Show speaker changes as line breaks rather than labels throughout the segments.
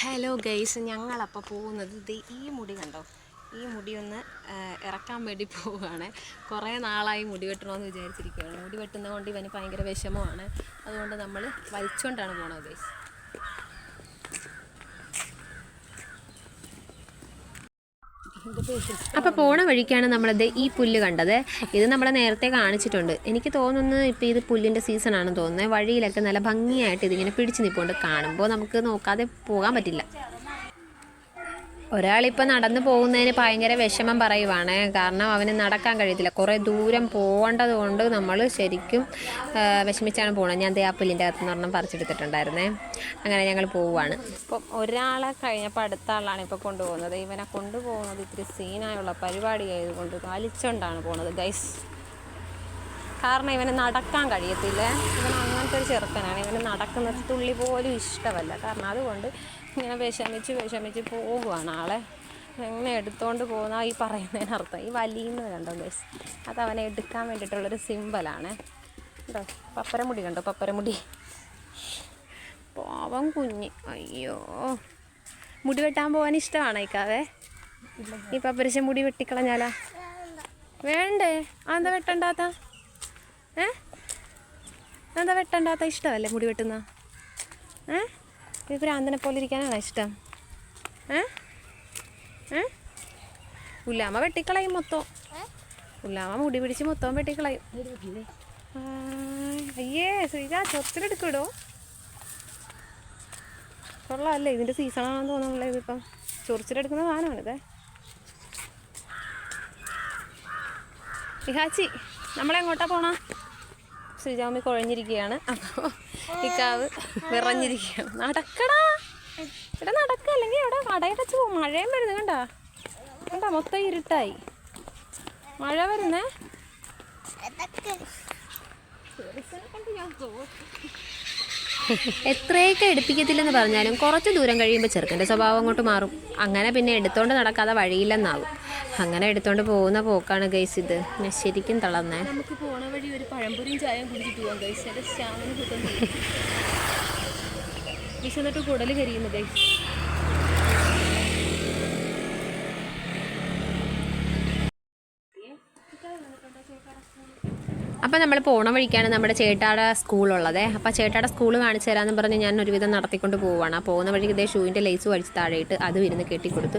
Hello guys, ഞങ്ങളപ്പോൾ പോകുന്നത് ഇത് ഈ മുടി കണ്ടോ, ഈ മുടി ഒന്ന് ഇറക്കാൻ വേണ്ടി പോവുകയാണ്. കുറേ നാളായി മുടി വെട്ടണമെന്ന് വിചാരിച്ചിരിക്കുകയാണ്. മുടി വെട്ടുന്നത് കൊണ്ട് ഇവന് ഭയങ്കര വിഷമമാണ്. അതുകൊണ്ട് നമ്മൾ വലിച്ചുകൊണ്ടാണ് പോണത് ഗൈസ്. അപ്പോൾ പോണ വഴിക്കാണ് നമ്മളത് ഈ പുല്ല് കണ്ടത്. ഇത് നമ്മളെ നേരത്തെ കാണിച്ചിട്ടുണ്ട്. എനിക്ക് തോന്നുന്നു ഇപ്പോൾ ഇത് പുല്ലിൻ്റെ സീസണാണെന്ന് തോന്നുന്നത്. വഴിയിലൊക്കെ നല്ല ഭംഗിയായിട്ട് ഇതിങ്ങനെ പിടിച്ച് നിൽപ്പുണ്ട്. കാണുമ്പോൾ നമുക്ക് നോക്കാതെ പോകാൻ പറ്റില്ല. ഒരാളിപ്പോൾ നടന്നു പോകുന്നതിന് ഭയങ്കര വിഷമം പറയുവാണ്. കാരണം അവന് നടക്കാൻ കഴിയത്തില്ല, കുറേ ദൂരം പോകേണ്ടത് കൊണ്ട് നമ്മൾ ശരിക്കും വിഷമിച്ചാണ് പോകുന്നത്. ഞാൻ ആ പുല്ലിൻ്റെ അകത്ത് നിന്ന് ഒരെണ്ണം പറിച്ചെടുത്തിട്ടുണ്ടായിരുന്നേ. അങ്ങനെ ഞങ്ങൾ പോവുകയാണ്. ഇപ്പം ഒരാളെ കഴിഞ്ഞപ്പോൾ അടുത്ത ആളാണ് ഇപ്പോൾ കൊണ്ടുപോകുന്നത്. ഇവനെ കൊണ്ടുപോകുന്നത് ഇത്തിരി സീനായുള്ള പരിപാടി ആയതുകൊണ്ട് വലിച്ചുകൊണ്ടാണ് പോകുന്നത് ഗൈസ്. കാരണം ഇവന് നടക്കാൻ കഴിയത്തില്ല. ഇവൻ അങ്ങനത്തെ ഒരു ചെറുക്കനാണ്. ഇവന് നടക്കുന്നത് തുള്ളി പോലും ഇഷ്ടമല്ല. കാരണം അതുകൊണ്ട് ഇങ്ങനെ വിഷമിച്ച് പോകുവാണ് ആളെ. എങ്ങനെ എടുത്തുകൊണ്ട് പോകുന്ന ഈ പറയുന്നതിനർത്ഥം ഈ വലിയുന്നത് കണ്ടോ ഗൈസ്, അത് അവനെ എടുക്കാൻ വേണ്ടിയിട്ടുള്ളൊരു സിമ്പലാണ് കേട്ടോ. പപ്പരമുടി കണ്ടോ, പപ്പരമുടി. പാവം കുഞ്ഞ്. അയ്യോ, മുടി വെട്ടാൻ പോകാൻ ഇഷ്ടമാണോ ഇക്കാവേ? ഈ പപ്പരശ മുടി വെട്ടിക്കളഞ്ഞാലാ? വേണ്ടേ? അതെന്താ വെട്ടണ്ടാത്ത? എന്താ വെട്ടണ്ടാത്ത? ഇഷ്ടമല്ലേ മുടി വെട്ടുന്ന? ഭ്രാന്തനെ പോലെ ഇരിക്കാനാണോ ഇഷ്ടം? ഉല്ലാമ വെട്ടിക്കളയും മൊത്തം. ഉല്ലാമ മുടി പിടിച്ച് മൊത്തം വെട്ടിക്കളയും. അയ്യേ ശ്രീജ, ചൊത്തിലെടുക്കൂടോ. കൊള്ളാമല്ലേ, ഇതിൻ്റെ സീസണാണെന്ന് തോന്നുന്നില്ല. ഇതിപ്പം ചൊറിച്ചിലെടുക്കുന്ന സാധനമാണിത്. ഇഹാച്ചി, നമ്മളെങ്ങോട്ടാ പോണ? ശ്രീജാമി കുഴഞ്ഞിരിക്കുകയാണ്. അപ്പോൾ ഇക്കാവ് വിറഞ്ഞിരിക്കുകയാണ്. നടക്കടാ, ഇവിടെ നടക്ക, അല്ലെങ്കിൽ ഇവിടെ കടയടച്ച് പോകും. മഴയും വരുന്നത് കണ്ടാ മൊത്തം ഇരുട്ടായി. മഴ വരുന്നേ. എത്രയൊക്കെ എടുപ്പിക്കത്തില്ലെന്ന് പറഞ്ഞാലും കുറച്ച് ദൂരം കഴിയുമ്പോൾ ചെറുക്കൻ്റെ സ്വഭാവം അങ്ങോട്ട് മാറും. അങ്ങനെ പിന്നെ എടുത്തോണ്ട് നടക്കാതെ വഴിയില്ലെന്നാകും. അങ്ങനെ എടുത്തോണ്ട് പോകുന്ന പോക്കാണ് ഗൈസ് ഇത്. ഞാൻ ശരിക്കും തളർന്നേ. നമുക്ക് പോണ വഴി ഒരു പഴംപൊരിയും ചായയും കുടിച്ചിട്ട് പോകാം ഗൈസ്. എൻ്റെ സ്റ്റാമിന കിട്ടുന്നു. വിശന്നിട്ട് കുടൽ കരിയുന്നു ഗൈസ്. അപ്പോൾ നമ്മൾ പോണ വഴിക്കാണ് നമ്മുടെ ചേട്ടാടെ സ്കൂളുള്ളത്. അപ്പോൾ ചേട്ടാടെ സ്കൂൾ കാണിച്ചു തരാമെന്ന് പറഞ്ഞ് ഞാൻ ഒരുവിധം നടത്തിക്കൊണ്ട് പോവുകയാണ്. ആ പോകുന്ന വഴിക്ക് ഇതേ ഷൂവിൻ്റെ ലേസ് വലിച്ച് താഴെയിട്ട് അതും ഇരുന്ന് കെട്ടിക്കൊടുത്തു.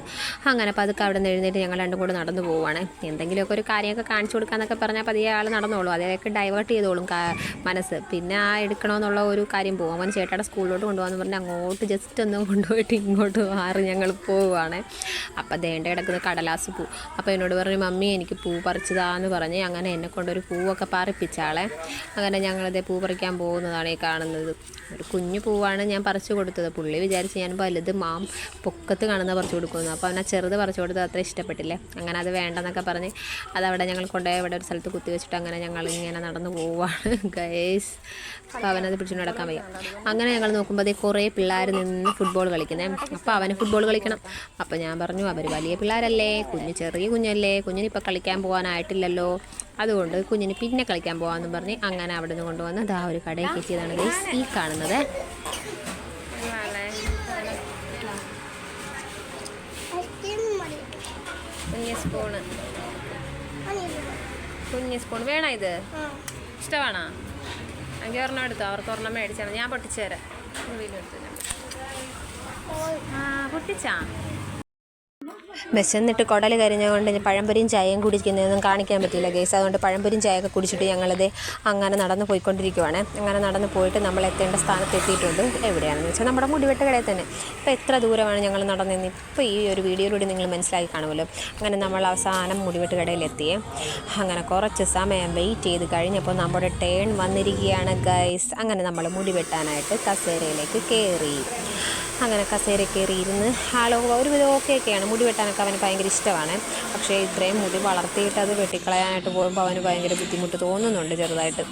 അങ്ങനെ അപ്പോൾ അതൊക്കെ അവിടെ നിന്ന് എഴുന്നേറ്റ് ഞങ്ങൾ രണ്ടും കൂടെ നടന്നു പോവുകയാണ്. എന്തെങ്കിലുമൊക്കെ ഒരു കാര്യമൊക്കെ കാണിച്ചു കൊടുക്കാമെന്നൊക്കെ പറഞ്ഞാൽ പതിയെ ആൾ നടന്നോളൂ. അതിലേക്ക് ഡൈവേർട്ട് ചെയ്തോളും മനസ്സ്. പിന്നെ ആ എടുക്കണമെന്നുള്ള ഒരു കാര്യം പോകും. അവൻ ചേട്ടാടെ സ്കൂളിലോട്ട് കൊണ്ടുപോകാമെന്ന് പറഞ്ഞാൽ അങ്ങോട്ട് ജസ്റ്റ് ഒന്നും കൊണ്ടുപോയിട്ട് ഇങ്ങോട്ട് മാറി ഞങ്ങൾ പോവുകയാണ്. അപ്പോൾ ദേണ്ട കിടക്കുന്ന കടലാസ് പൂ. അപ്പോൾ എന്നോട് പറഞ്ഞു, മമ്മി എനിക്ക് പൂ പറിച്ചതാന്ന് പറഞ്ഞ് അങ്ങനെ എന്നെ കൊണ്ടൊരു പൂവൊക്കെ പറിപ്പിച്ചാളെ. അങ്ങനെ ഞങ്ങളിതേ പൂ പറിക്കാൻ പോകുന്നതാണ് ഈ കാണുന്നത്. ഒരു കുഞ്ഞു പൂവാണ് ഞാൻ പറിച്ചു കൊടുത്തത്. പുള്ളി വിചാരിച്ച് ഞാൻ വലുത് പൊക്കത്ത് കാണുന്ന പറിച്ചു കൊടുക്കുന്നു. അപ്പോൾ അവനെ ചെറുത് പറിച്ചു കൊടുത്തത് അത്ര ഇഷ്ടപ്പെട്ടില്ലേ. അങ്ങനെ അത് വേണ്ടെന്നൊക്കെ പറഞ്ഞ് അതവിടെ ഞങ്ങൾ കൊണ്ടുപോയി ഇവിടെ ഒരു സ്ഥലത്ത് കുത്തി വെച്ചിട്ട് അങ്ങനെ ഞങ്ങൾ ഇങ്ങനെ നടന്നു പോവുകയാണ് ഗൈസ്. അപ്പോൾ അവനത് പിടിച്ചുകൊണ്ട് നടക്കാൻ വയ്യ. അങ്ങനെ ഞങ്ങൾ നോക്കുമ്പോൾ അതേ കുറേ പിള്ളേർ നിന്ന് ഫുട്ബോൾ കളിക്കുന്നത്. അപ്പോൾ അവന് ഫുട്ബോൾ കളിക്കണം. അപ്പോൾ ഞാൻ പറഞ്ഞു, അവർ വലിയ പിള്ളേരല്ലേ, ചെറിയ കുഞ്ഞല്ലേ, കുഞ്ഞിനിപ്പോൾ കളിക്കാൻ പോകാനായിട്ടില്ലല്ലോ, അതുകൊണ്ട് കുഞ്ഞിന് പിന്നെ കളിക്കാൻ പോകാമെന്ന് പറഞ്ഞ് അങ്ങനെ അവിടെ നിന്ന് കൊണ്ടുവന്ന് ദാ ഒരു കടയിൽ കയറ്റിയതാണ് ഗൈസ് ഈ കാണുന്നത്. കുഞ്ഞ് സ്പൂൺ വേണോ? ഇത് ഇഷ്ടമാണോ? എനിക്ക് ഒരെണ്ണം എടുത്തോ. അവർക്ക് ഒരെണ്ണം മേടിച്ചാണ്. ഞാൻ പൊട്ടിച്ചു തരാം. പൊട്ടിച്ചാ വിശന്നിട്ട് കുടൽ കരിഞ്ഞുകൊണ്ട് പഴംപൊരിയും ചായയും കുടിക്കുന്നതൊന്നും കാണിക്കാൻ പറ്റില്ല ഗൈസ്. അതുകൊണ്ട് പഴംപൊരിയും ചായയൊക്കെ കുടിച്ചിട്ട് ഞങ്ങളത് അങ്ങനെ നടന്ന് പോയിക്കൊണ്ടിരിക്കുവാണ്. അങ്ങനെ നടന്ന് പോയിട്ട് നമ്മൾ എത്തേണ്ട സ്ഥാനത്ത് എത്തിയിട്ടുണ്ട്. എവിടെയാണെന്ന് വെച്ചാൽ നമ്മുടെ മുടിവെട്ട് കടയിൽ തന്നെ. ഇപ്പോൾ എത്ര ദൂരമാണ് ഞങ്ങൾ നടന്നതെന്ന് ഇപ്പോൾ ഈ ഒരു വീഡിയോയിലൂടെ നിങ്ങൾ മനസ്സിലാക്കി കാണുമല്ലോ. അങ്ങനെ നമ്മൾ അവസാനം മുടിവെട്ട് കടയിലെത്തിയേ. അങ്ങനെ കുറച്ച് സമയം വെയിറ്റ് ചെയ്ത് കഴിഞ്ഞപ്പോൾ നമ്മുടെ ടേൺ വന്നിരിക്കുകയാണ് ഗൈസ്. അങ്ങനെ നമ്മൾ മുടി വെട്ടാനായിട്ട് കസേരയിലേക്ക് കയറി. അങ്ങനെ കസേര കയറി ഇരുന്ന് ഒരുവിധം ഓക്കെയൊക്കെയാണ്. മുടി വെട്ടാനൊക്കെ അവന് ഭയങ്കര ഇഷ്ടമാണ്. പക്ഷേ ഇത്രയും മുടി വളർത്തിയിട്ട് അത് വെട്ടിക്കളയാനായിട്ട് പോകുമ്പോൾ അവന് ഭയങ്കര ബുദ്ധിമുട്ട് തോന്നുന്നുണ്ട് ചെറുതായിട്ട്.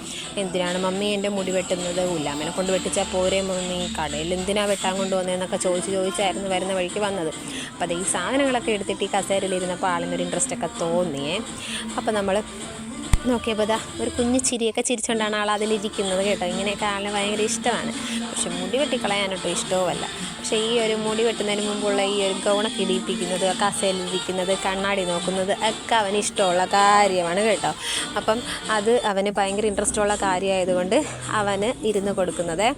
എന്തിനാണ് മമ്മി എൻ്റെ മുടി വെട്ടുന്നത്? ഉല്ലാമ്മനെ കൊണ്ട് വെട്ടിച്ചാൽ പോരെ മമ്മി, കടയിൽ എന്തിനാണ് വെട്ടാൻ കൊണ്ടുവന്നതെന്നൊക്കെ ചോദിച്ചായിരുന്നു വരുന്ന വഴിക്ക് വന്നത്. അപ്പോൾ അത് ഈ സാധനങ്ങളൊക്കെ എടുത്തിട്ട് ഈ കസേരയിലിരുന്നപ്പോൾ ആളിനൊരു ഇൻട്രസ്റ്റൊക്കെ തോന്നിയേ. അപ്പോൾ നമ്മൾ നോക്കിയപ്പോൾ ഇതാ ഒരു കുഞ്ഞു ചിരിയൊക്കെ ചിരിച്ചുകൊണ്ടാണ് ആൾ അതിലിരിക്കുന്നത് കേട്ടോ. ഇങ്ങനെയൊക്കെ ആളിന് ഭയങ്കര ഇഷ്ടമാണ്. പക്ഷെ മുടി വെട്ടിക്കളയാനൊട്ടും ഇഷ്ടവുമല്ല. പക്ഷേ ഈ ഒരു മുടി വെട്ടുന്നതിന് മുമ്പുള്ള ഈ ഒരു ഗൗണൊക്കെ ഇടിയിപ്പിക്കുന്നത്, കസേലിരിക്കുന്നത്, കണ്ണാടി നോക്കുന്നത് ഒക്കെ അവന് ഇഷ്ടമുള്ള കാര്യമാണ് കേട്ടോ. അപ്പം അത് അവന് ഭയങ്കര ഇൻട്രസ്റ്റുള്ള കാര്യമായതുകൊണ്ട് അവന് ഇരുന്ന് കൊടുക്കുന്നത്.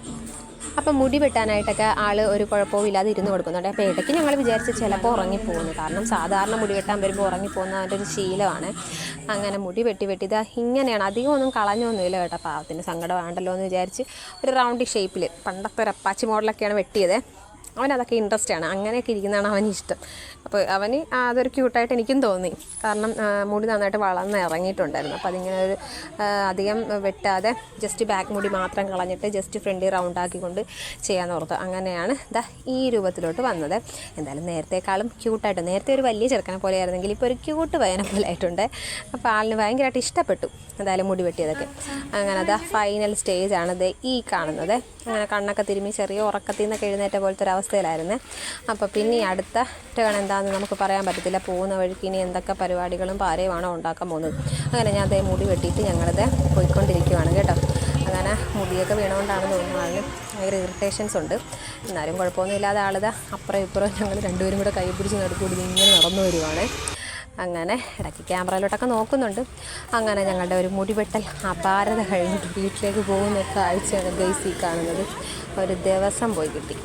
അപ്പം മുടി വെട്ടാനായിട്ടൊക്കെ ആൾ ഒരു കുഴപ്പവും ഇല്ലാതെ ഇരുന്ന് കൊടുക്കുന്നുണ്ട്. അപ്പോൾ ഇടയ്ക്ക് ഞങ്ങൾ വിചാരിച്ച് ചിലപ്പോൾ ഉറങ്ങിപ്പോകുന്നു. കാരണം സാധാരണ മുടി വെട്ടാൻ വരുമ്പോൾ ഉറങ്ങിപ്പോകുന്ന അവൻ്റെ ഒരു ശീലമാണ്. അങ്ങനെ മുടി വെട്ടി ഇതാ ഇങ്ങനെയാണ്. അധികം ഒന്നും കളഞ്ഞൊന്നുമില്ല കേട്ടോ. പാവത്തിന് സങ്കടം വേണ്ടല്ലോ എന്ന് വിചാരിച്ച് ഒരു റൗണ്ട് ഷേപ്പിൽ പണ്ടത്തെ ഒരു അപ്പാച്ചി മോഡലൊക്കെയാണ് വെട്ടിയത്. അവനതൊക്കെ ഇൻട്രസ്റ്റാണ്. അങ്ങനെയൊക്കെ ഇരിക്കുന്നതാണ് അവനിഷ്ടം. അപ്പോൾ അവന് അതൊരു ക്യൂട്ടായിട്ട് എനിക്കും തോന്നി. കാരണം മുടി നന്നായിട്ട് വളർന്ന് ഇറങ്ങിയിട്ടുണ്ടായിരുന്നു. അപ്പോൾ അതിങ്ങനെ ഒരു അധികം വെട്ടാതെ ജസ്റ്റ് ബാക്ക് മുടി മാത്രം കളഞ്ഞിട്ട് ജസ്റ്റ് ഫ്രണ്ടിൽ റൗണ്ടാക്കിക്കൊണ്ട് ചെയ്യാമെന്ന് ഓർത്തു. അങ്ങനെയാണ് ഇതാ ഈ രൂപത്തിലോട്ട് വന്നത്. എന്തായാലും നേരത്തെക്കാളും ക്യൂട്ടായിട്ട്, നേരത്തെ ഒരു വലിയ ചെറുക്കനെ പോലെ ആയിരുന്നെങ്കിൽ ഇപ്പോൾ ഒരു ക്യൂട്ട് പയ്യനെ പോലെ ആയിട്ടുണ്ട്. അപ്പോൾ ആളിന് ഭയങ്കരമായിട്ട് ഇഷ്ടപ്പെട്ടു എന്തായാലും മുടി വെട്ടിയതൊക്കെ. അങ്ങനെ അതാ ഫൈനൽ സ്റ്റേജാണ് ഇത് ഈ കാണുന്നത്. അങ്ങനെ കണ്ണൊക്കെ തിരുമ്മി ചെറിയ ഉറക്കത്തിൽ നിന്നൊക്കെ എഴുന്നേറ്റ പോലത്തെ ഒരവസ്ഥയിലായിരുന്നു. അപ്പോൾ പിന്നെ ഈ അടുത്ത ടേൺ എന്താണെന്ന് നമുക്ക് പറയാൻ പറ്റത്തില്ല. പോകുന്ന വഴിക്ക് ഇനി എന്തൊക്കെ പരിപാടികളും പാരയുമാണോ ഉണ്ടാക്കാൻ പോകുന്നത്. അങ്ങനെ ഞാൻ അതേ മുടി വെട്ടിയിട്ട് ഞങ്ങളിത് പോയിക്കൊണ്ടിരിക്കുവാണ് കേട്ടോ. അങ്ങനെ മുടിയൊക്കെ വീണുകൊണ്ടാണ് തോന്നുന്നു ആളിന് ഭയങ്കര ഇറിറ്റേഷൻസ് ഉണ്ട്. എന്നാലും കുഴപ്പമൊന്നും ഇല്ലാതെ ആളിത് അപ്പുറം ഇപ്പുറം ഞങ്ങൾ രണ്ടുപേരും കൂടെ കൈ പിടിച്ച് നടുക്കൂടി ഇങ്ങനെ നടന്നു വരുവാണ്. അങ്ങനെ ഇടയ്ക്ക് ക്യാമറയിലോട്ടൊക്കെ നോക്കുന്നുണ്ട്. അങ്ങനെ ഞങ്ങളുടെ ഒരു മുടിവെട്ടൽ അപാരത കഴിഞ്ഞിട്ട് വീട്ടിലേക്ക് പോകുന്ന കാഴ്ചയാണ് ഗൈസ് ഈ കാണുന്നത്. ഒരു ദിവസം പോയി കിട്ടി.